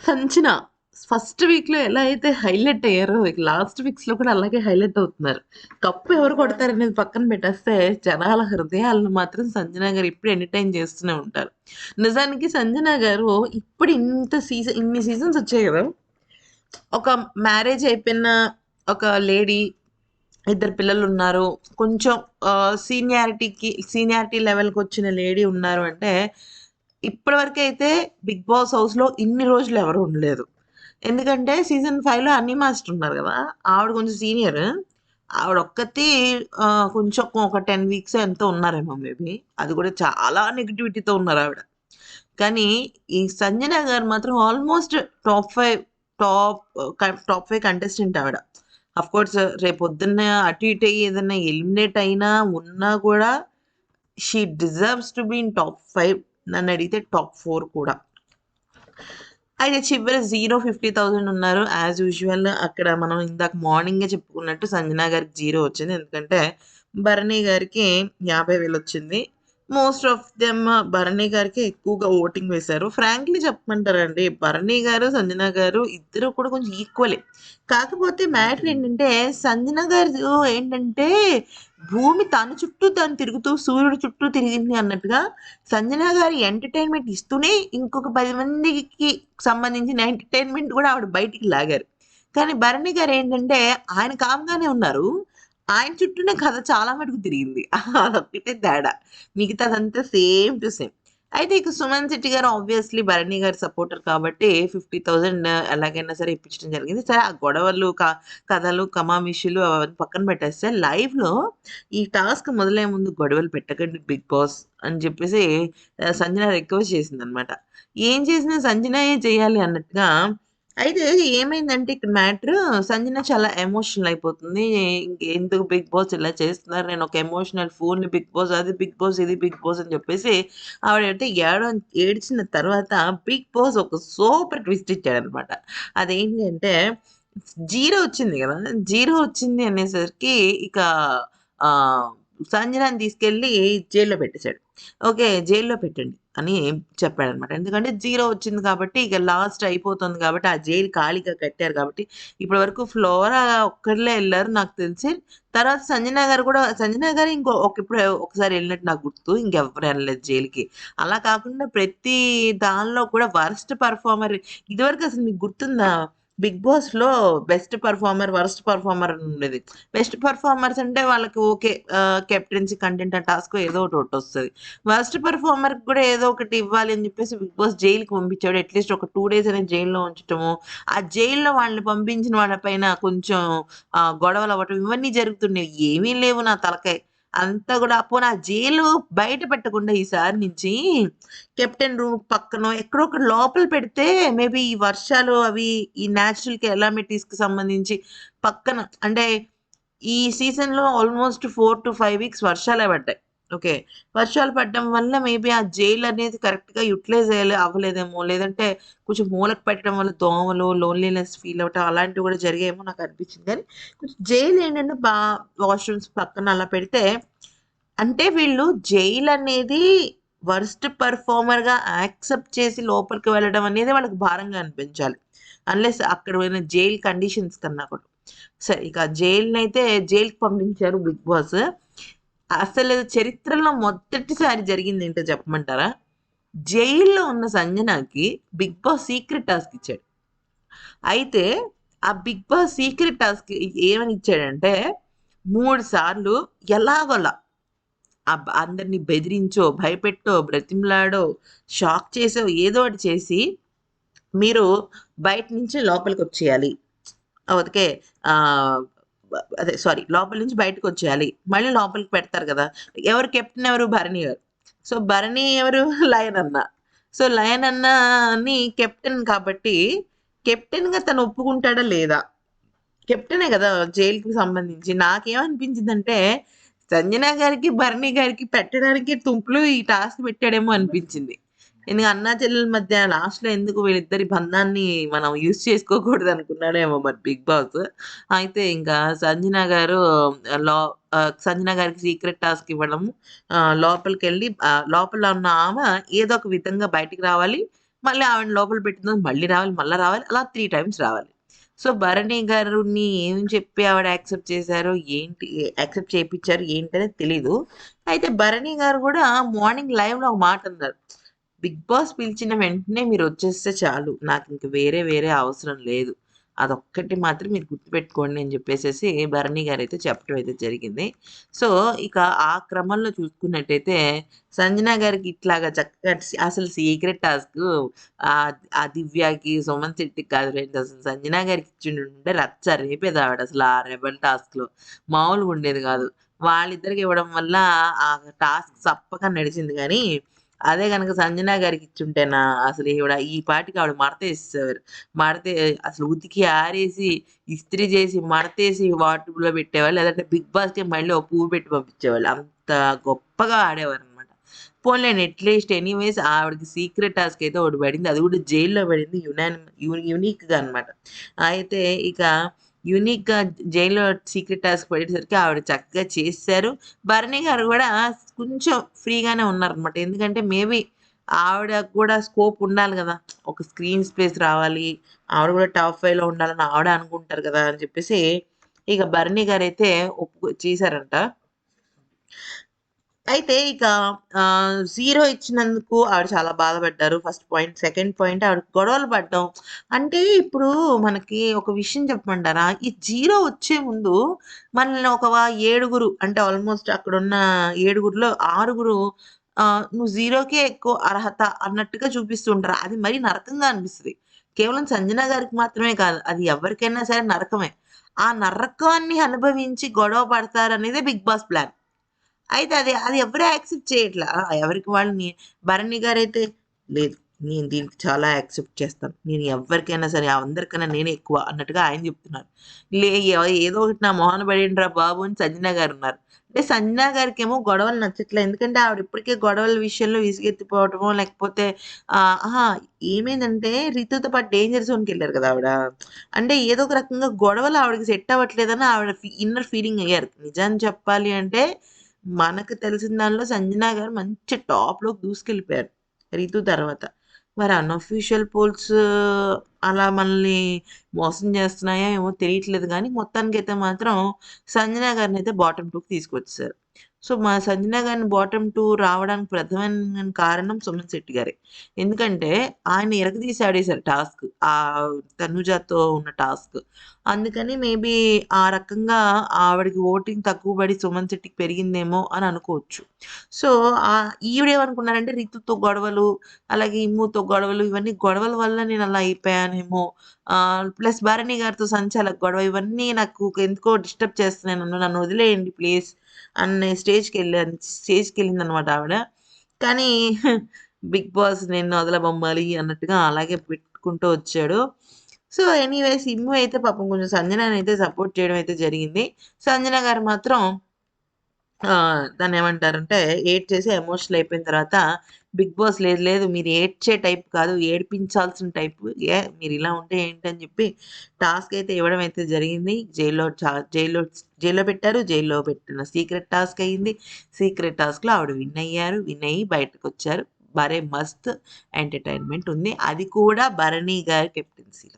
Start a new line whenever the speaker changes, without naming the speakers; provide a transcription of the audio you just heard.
సంచన first వీక్‌లో ఎలా అయితే హైలైట్ అయ్యారో, ఇక లాస్ట్ వీక్స్‌లో కూడా అలాగే హైలైట్ అవుతున్నారు. కప్పు ఎవరు కొడతారనేది పక్కన పెట్టేస్తే, జనాల హృదయాలను మాత్రం సంజన గారు ఎప్పుడు ఎంటర్‌టైన్ చేస్తూనే ఉంటారు. నిజానికి సంజన గారు ఇప్పుడు ఇన్ని సీజన్స్ వచ్చాయి గదా! ఒక మ్యారేజ్ అయిపోయిన ఒక లేడీ, ఇద్దరు పిల్లలున్నారు. కొంచెం సీనియారిటీ లెవెల్‌కొచ్చిన లేడీ ఉన్నారు అంటే, ఇప్పటి వరకైతే 'బిగ్ బాస్' హౌస్‌లో ఇన్ని రోజులు ఎవరు ఉండలేదు. ఎందుకంటే సీజన్ 5లో అన్నీ మాస్టర్ ఉన్నారు గదా! ఆవిడ కొంచెం సీనియర్. ఆవిడొక్కతి కొంచెం ఒక 10 వీక్సో ఎంతో ఉన్నారేమో మేబీ. అది కూడా చాలా నెగటివిటీతో ఉన్నారావిడ. కానీ ఈ సంజన గారు మాత్రం ఆల్మోస్ట్ టాప్ 5 టాప్ 5 కంటెస్టెంట్ ఆవిడ. ఆఫ్‌కోర్స్ రేపొద్దున్న అటు ఇటు అయ్యి ఏదన్నా ఎలిమినేట్ అయినా, ఉన్నా కూడా she deserves to be in top 5. నన్నడిగితే టాప్ 4 కూడా. అయితే చివర 50,000 ఉన్నారు. యాజ్ యూజువల్ అక్కడ మనం ఇందాక మార్నింగే చెప్పుకున్నట్టు సంజన గారికి 0 వచ్చింది. ఎందుకంటే భరణి గారికి 50,000 వచ్చింది. మోస్ట్ ఆఫ్ దెమ్ భరణి గారికే ఎక్కువగా ఓటింగ్ వేశారు. ఫ్రాంక్లీ చెప్పమంటారండి, భరణి గారు, సంజన గారు ఇద్దరు కూడా కొంచెం ఈక్వలే. కాకపోతే మ్యాటర్ ఏంటంటే, సంజన గారు ఏంటంటే భూమి తన చుట్టూ తను తిరుగుతూ సూర్యుడు చుట్టూ తిరిగింది అన్నట్టుగా సంజన గారు ఎంటర్‌టైన్‌మెంట్ ఇస్తూనే ఇంకొక 10 మందికి సంబంధించిన ఎంటర్‌టైన్‌మెంట్ కూడా ఆవిడ బయటికి లాగారు. కానీ భరణి గారేంటంటే ఆయన కామ్‌గానే ఉన్నారు. ఆయన చుట్టూనే కథ చాలా మటుకు తిరిగింది. అదొక్కటే తేడా. మిగతాదంతా సేమ్ టు సేమ్. అయితే ఇక సుమన్ శెట్టి గారు ఆబ్వియస్‌లీ భరణి గారి సపోర్టర్ కాబట్టి 50,000 ఎలాగైనా సరే ఇప్పించడం జరిగింది. సరే ఆ గొడవలు, కథలు, కమామిషులు అవన్నీ పక్కన పెట్టేస్తే లైవ్‌లో ఈ టాస్క్ మొదలయ్యే ముందు గొడవలు పెట్టకండి బిగ్ బాస్ అని చెప్పేసి సంజన రిక్వెస్ట్ చేసిందనమాట. ఏం చేసినా సంజనయే చేయాలి అన్నట్టుగా. అయితే ఏమైందంటే ఇక్కడ మ్యాటరు, సంజన చాలా ఎమోషనల్ అయిపోతుంది. ఎందుకు బిగ్ బాస్ ఇలా చేస్తున్నారు? నేను ఒక ఎమోషనల్ ఫూల్‌ని బిగ్ బాస్, అది బిగ్ బాస్, ఇది బిగ్ బాస్ అని చెప్పేసి ఆవిడైతే ఏడ్చిన తర్వాత బిగ్ బాస్ ఒక సూపర్ ట్విస్ట్ ఇచ్చాడనమాట. అదేంటి అంటే 0 వచ్చింది గదా! 0 వచ్చింది అనేసరికి ఇక ఆహ్, సంజనాని తీసుకెళ్ళి జైల్‌లో పెట్టేసాడు. ఓకే. జైల్‌లో పెట్టండి అని చెప్పాడనమాట. ఎందుకంటే 0 వచ్చింది కాబట్టి ఇక లాస్ట్ అయిపోతుంది కాబట్టి, ఆ జైలు ఖాళీగా కట్టారు కాబట్టి, ఇప్పటి వరకు ఫ్లోరా ఒక్కళ్ళే ఎళ్లారు నాకు తెలిసి. తర్వాత సంజన గారు ఇప్పుడు ఒకసారి ఎళ్ళినట్టు నాకు గుర్తు. ఇంకెవ్వరు ఎళ్ళలేదు జైలుకి. అలా కాకుండా ప్రతి దానిలో కూడా వరస్ట్ పెర్ఫార్మర్ ఇదివరకు అసలు మీకు గుర్తుందా? 'బిగ్ బాస్‌లో' బెస్ట్ పెర్ఫార్మర్, వరస్ట్ పెర్ఫార్మర్ అని ఉండేది. బెస్ట్ పెర్ఫార్మర్స్ అంటే వాళ్ళకి ఓకే. కెప్టెన్సీ కంటెంట్ ఆ టాస్కో ఏదో ఒకటొస్తది. వరస్ట్ పెర్ఫార్మర్‌కి కూడా ఏదో ఒకటి ఇవ్వాలి అని చెప్పేసి 'బిగ్ బాస్' జైలుకి పంపించాడు. అట్‌లీస్ట్ ఒక 2 డేస్ అనేది జైల్‌లో ఉంచటము. ఆ జైల్‌లో వాళ్ళని పంపించిన వాళ్ళ పైన కొంచెం గొడవలవ్వటం ఇవన్నీ జరుగుతున్నాయి. ఏమీ లేవు నా తలకాయ. అంతా గూడా పోనీ ఆ జైలు బయట పెట్టకుండా ఈసారి నుంచి కెప్టెన్ రూమ్ పక్కనో ఎక్కడో ఒకటి లోపల పెడితే మేబీ ఈ వర్షాలు అవి ఈ నేచురల్ కెలామిటీస్‌కి సంబంధించి పక్కన అంటే ఈ సీజన్‌లో ఆల్‌మోస్ట్ 4-5 వీక్స్ వర్షాలే పడ్డాయి. ఓకే. వర్షాలు పడడం వల్ల మేబీ ఆ జైల్ అనేది కరెక్ట్‌గా యుటిలైజ్ అవ్వలేదేమో! లేదంటే కొంచెం మూలకు పెట్టడం వల్ల దోమలు, లోన్‌లీనెస్ ఫీల్ అవ్వటం అలాంటివి కూడా జరిగాయేమో నాకు అనిపించింది. కానీ కొంచెం జైల్ ఏంటంటే వాష్‌రూమ్స్ పక్కన అలా పెడితే అంటే వీళ్ళు జైల్ అనేది వర్స్ట్ పెర్ఫార్మర్‌గా యాక్సెప్ట్ చేసి లోపలికి వెళ్ళడం అనేది వాళ్ళకి భారంగా అనిపించాలి. అన్‌లెస్ అక్కడ ఉన్న జైల్ కండిషన్స్ కన్నా కూడా. సరే ఇక జైలునైతే జైలుకి పంపించారు 'బిగ్ బాస్.' అసలు చరిత్రలో మొదటిసారి జరిగిందేంటో చెప్పమంటారా? జైల్‌లో ఉన్న సంజనాకి 'బిగ్ బాస్' సీక్రెట్ టాస్క్ ఇచ్చాడు. అయితే ఆ 'బిగ్ బాస్' సీక్రెట్ టాస్క్ ఏమని ఇచ్చాడంటే 3 సార్లు ఎలాగోలా అందరిని బెదిరించో, భయపెట్టో, బ్రతిమిలాడో, షాక్ చేసో ఏదో ఒకటి చేసి మీరు బయట నుంచి లోపలికొచ్చేయాలి. ఓకే. ఆహ్, అదే సారీ లోపల నుంచి బయటకొచ్చేయాలి. మళ్ళీ లోపలికి పెడతారు గదా! ఎవరు కెప్టెన్ ఎవరు? భరణి గారు. సో, భరణి ఎవరు? లయన్ అన్న. సో, లయన్ అన్నని కెప్టెన్ కాబట్టి, కెప్టెన్‌గా తను ఒప్పుకుంటాడా? లేదా? కెప్టెనే గదా! జైలుకి సంబంధించి. నాకేమనిపించిందంటే, సంజన గారికి, భరణి గారికి పెట్టడానికి తుంపులు ఈ టాస్క్ పెట్టాడేమో అనిపించింది. ఎందుకు అన్నా చెల్లెల మధ్య లాస్ట్‌లో ఎందుకు వీళ్ళిద్దరి బంధాన్ని మనం యూజ్ చేసుకోకూడదనుకున్నాడేమో మరి బిగ్ బాస్. అయితే ఇంకా సంజన గారు లో సంజన గారికి సీక్రెట్ టాస్క్ ఇవ్వడము, లోపలికెళ్ళి లోపల ఉన్న ఆమె ఏదో ఒక విధంగా బయటికి రావాలి. మళ్ళీ ఆవిడని లోపల పెట్టిన తర్వాత మళ్ళీ రావాలి, మళ్ళా రావాలి. అలా 3 టైమ్స్ రావాలి. సో, భరణి గారిని ఏం చెప్పి ఆవిడ యాక్సెప్ట్ చేశారో, ఏంటి యాక్సెప్ట్ చేపిచ్చారు ఏంటనేది తెలీదు. అయితే భరణి గారు గూడా మార్నింగ్ లైవ్‌లో ఒక మాటన్నారు. బిగ్ బాస్ పిలిచిన వెంటనే మీరొచ్చేస్తే చాలు. నాకింక వేరే వేరే అవసరం లేదు. అదొక్కటి మాత్రం మీరు గుర్తుపెట్టుకోండి అని జెప్పేసేసి భరణి గారైతే చెప్పడం అయితే జరిగింది. సో, ఇక ఆ క్రమంలో చూసుకున్నట్టయితే సంజన గారికి ఇట్లాగా చక్కగా అసలు సీక్రెట్ టాస్కు ఆ దివ్యకి, సుమన్ శెట్టికి కాదులెండి అసలు సంజన గారికి ఇచ్చిండుంటే రచ్చ రేపేదావిడ అసలు ఆ రెబెల్ టాస్క్‌లో. మామూలుగుండేది గాదు. వాళ్ళిద్దరికి ఇవ్వడం వల్ల ఆ టాస్క్ సప్పగా నడిచింది గానీ అదే గనక సంజన గారికిచ్చుంటేనా అసలు ఈవిడ ఈ పాటికి ఆవిడ మడతేసేసేవారు. మడతే అసలు ఉతికి ఆరేసి, ఇస్త్రీ చేసి, మడతేసి వార్డ్‌రోబ్‌లో పెట్టేవాళ్ళు. లేదంటే బిగ్ బాస్‌కే మళ్ళీ ఒక పువ్వు పెట్టి పంపించేవాళ్ళు. అంత గొప్పగా ఆడేవారనమాట. పోనీలెండి అట్‌లీస్ట్ ఎనీవేస్ ఆవిడకి సీక్రెట్ టాస్క్ అయితే ఒకటి పడింది. అది కూడా జైల్‌లో పడింది. యూనిక్‌గా అనమాట. అయితే ఇక యూనిక్‌గా జైల్‌లో సీక్రెట్ టాస్క్ పడేసరికి ఆవిడ చక్కగా చేసేసారు. భరణి గారు గూడా కొంచెం ఫ్రీగానే ఉన్నారనమాట. ఎందుకంటే మేబీ ఆవిడకి గూడా స్కోప్ ఉండాలి గదా! ఒక స్క్రీన్ స్పేస్ రావాలి. ఆవిడ గూడా టాప్ 5లో ఉండాలని ఆవిడ అనుకుంటారు గదా! అని చెప్పేసి ఇక భరణి గారైతే చేశారంట. అయితే ఇక 0 ఇచ్చినందుకు ఆవిడ చాలా బాధపడ్డారు. First point. సెకండ్ పాయింట్ ఆవిడ గొడవలు పడడం. అంటే ఇప్పుడు మనకి ఒక విషయం చెప్పమంటారా? ఈ 0 వచ్చే ముందు మనల్ని ఒక ఏడుగురు అంటే ఆల్‌మోస్ట్ అక్కడున్న ఏడుగురిలో ఆరుగురు నువ్వు 0కే ఎక్కువ అర్హత అన్నట్టుగా చూపిస్తూ ఉంటారు. అది మరీ నరకంగా అనిపిస్తది. కేవలం సంజన గారికి మాత్రమే కాదు. అది ఎవరికైనా సరే నరకమే. ఆ నరకాన్ని అనుభవించి గొడవ పడతారనేదే బిగ్ బాస్ ప్లాన్. అయితే అది ఎవరు యాక్సెప్ట్ చేయట్లా. ఎవరికి వాళ్ళని భరణి గారైతే లేదు. నేను దీనికి చాలా యాక్సెప్ట్ చేస్తాను. నేను ఎవ్వరికైనా సరే అందరికన్నా నేనే ఎక్కువ అన్నట్టుగా ఆయన చెప్తున్నారు. లే ఏదో ఒకటి నా మొహాన పడేయండిరా బాబు అని సంజన గారున్నారు. అంటే సంజన గారికేమో గొడవలు నచ్చట్లే. ఎందుకంటే ఆవిడ ఇప్పటికే గొడవల విషయంలో విసుగెత్తిపోవటమో లేకపోతే అహా! ఏమైందంటే రితుతో పాటు డేంజర్ జోన్‌కెళ్లారు కదా ఆవిడ. అంటే ఏదో ఒక రకంగా గొడవలు ఆవిడకి సెట్ అవ్వట్లేదని ఆవిడ ఇన్నర్ ఫీలింగ్ అయ్యారు. నిజాన్ని చెప్పాలి అంటే మనకు తెలిసిన దానిలో సంజన గారు మంచి టాప్‌లోకి దూసుకెళ్ళిపోయారు. 'రితు' తర్వాత. మరి అన్‌అఫీషియల్ పోల్స్ అలా మనల్ని మోసం చేస్తున్నాయో ఏమో తెలియట్లేదు గానీ, మొత్తానికైతే మాత్రం సంజన గారినైతే బాటమ్ 2కి తీసుకొచ్చేసారు. సో, మా సంజన గారిని బాటమ్ 2 రావడానికి ప్రధానమైన కారణం సుమన్ శెట్టి గారే. ఎందుకంటే, ఆయన ఇరగదీసి ఆడేశారు టాస్క్. తనుజతో ఉన్న టాస్క్. అందుకని మేబీ ఆ రకంగా ఆవిడకి ఓటింగ్ తక్కువ పడి సుమన్ శెట్టికి పెరిగిందేమో అని అనుకోవచ్చు. సో, ఈవిడేమనుకున్నారంటే రితుతో గొడవలు, అలాగే ఇమ్ముతో గొడవలు ఇవన్నీ గొడవల వల్ల నేనలా అయిపోయానేమో. ప్లస్ భరణి గారితో సంచాలక గొడవ ఇవన్నీ నాకు ఎందుకో డిస్టర్బ్ చేస్తున్నాయి నన్ను వదిలేయండి ప్లీజ్ అనే స్టేజ్‌కెళ్ళిందనమాట ఆవిడ. కానీ బిగ్ బాస్ నిన్ను వదలబొమ్మాలి అన్నట్టుగా అలాగే పెట్టుకుంటూ వచ్చాడు. సో, ఎనీవేస్ ఇమ్ము అయితే పాపం కొంచెం సంజననైతే సపోర్ట్ చేయడం అయితే జరిగింది. సంజన గారు మాత్రం దాన్నేమంటారంటే ఏడ్చేసి ఎమోషనల్ అయిపోయిన తర్వాత బిగ్ బాస్ లేదు లేదు మీరు ఏడ్చే టైప్ కాదు ఏడిపించాల్సిన టైపు. మీరిలా ఉంటే ఏంటని చెప్పి టాస్క్ అయితే ఇవ్వడం అయితే జరిగింది. జైల్‌లో పెట్టారు. జైల్‌లో పెట్టిన సీక్రెట్ టాస్క్ అయింది. సీక్రెట్ టాస్క్‌లో ఆవిడ విన్ అయ్యారు. విన్ అయ్యి బయటకొచ్చారు. మస్ట్ ఎంటర్‌టైన్‌మెంట్ ఉంది. అది కూడా భరణి గారి కెప్టెన్సీలో.